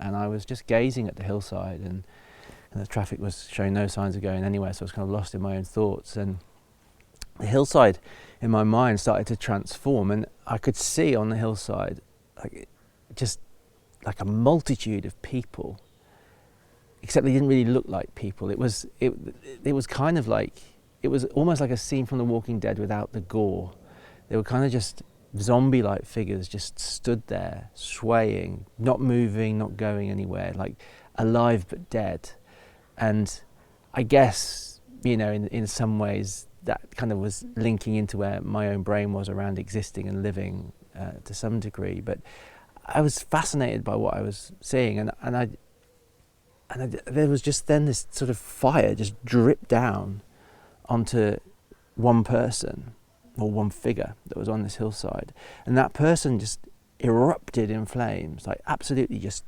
and I was just gazing at the hillside, and the traffic was showing no signs of going anywhere, so I was kind of lost in my own thoughts, and the hillside in my mind started to transform, and I could see on the hillside just like a multitude of people, except they didn't really look like people. It was kind of like, it was almost like a scene from The Walking Dead without the gore. They were kind of just zombie-like figures, just stood there, swaying, not moving, not going anywhere, like alive but dead. And I guess, in some ways, that kind of was linking into where my own brain was around existing and living to some degree. But I was fascinated by what I was seeing, and there was just then this sort of fire just dripped down onto one person or one figure that was on this hillside, and that person just erupted in flames, like absolutely just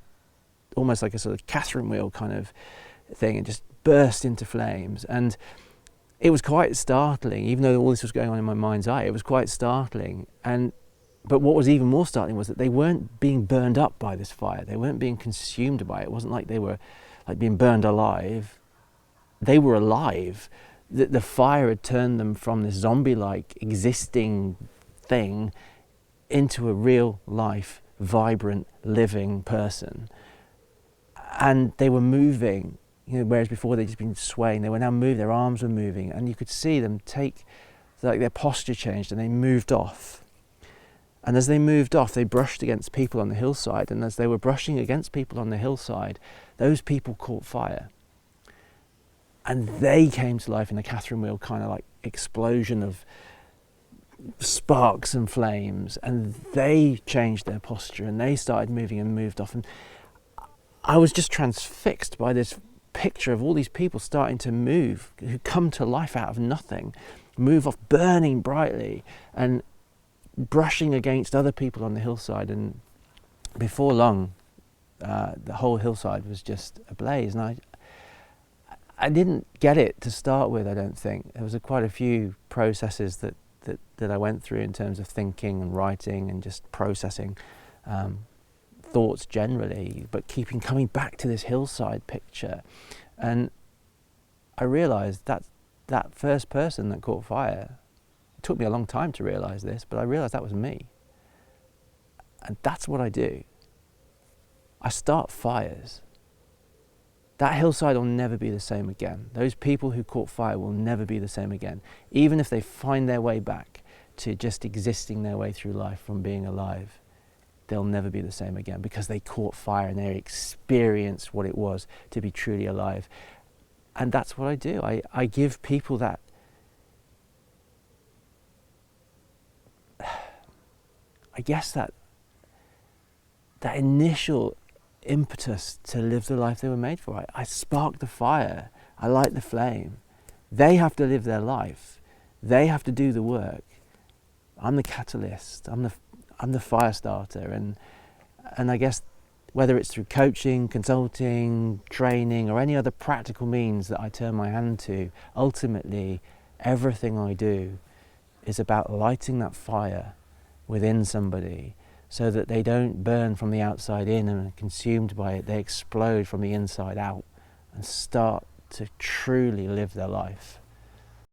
almost like a sort of Catherine wheel kind of thing, and just burst into flames. And it was quite startling, even though all this was going on in my mind's eye. It was quite startling. But what was even more startling was that they weren't being burned up by this fire. They weren't being consumed by it. It wasn't like they were like being burned alive. They were alive. The fire had turned them from this zombie-like existing thing into a real life, vibrant, living person. And they were moving, whereas before they'd just been swaying. They were now moving, their arms were moving, and you could see them their posture changed, and they moved off. And as they moved off, they brushed against people on the hillside, and as they were brushing against people on the hillside, those people caught fire. And they came to life in a Catherine wheel kind of like explosion of sparks and flames, and they changed their posture, and they started moving and moved off. And I was just transfixed by this picture of all these people starting to move, who come to life out of nothing, move off, burning brightly and brushing against other people on the hillside. And before long, the whole hillside was just ablaze. And I didn't get it to start with, I don't think. There was quite a few processes that I went through in terms of thinking and writing and just processing thoughts generally, but coming back to this hillside picture. And I realised that first person that caught fire, it took me a long time to realise this, but I realised that was me. And that's what I do. I start fires. That hillside will never be the same again. Those people who caught fire will never be the same again. Even if they find their way back to just existing their way through life from being alive, they'll never be the same again, because they caught fire and they experienced what it was to be truly alive. And that's what I do. I give people that that initial impetus to live the life they were made for. I spark the fire, I light the flame. They have to live their life. They have to do the work. I'm the catalyst. I'm the fire starter. And I guess whether it's through coaching, consulting, training, or any other practical means that I turn my hand to, ultimately everything I do is about lighting that fire within somebody, so that they don't burn from the outside in and are consumed by it. They explode from the inside out and start to truly live their life.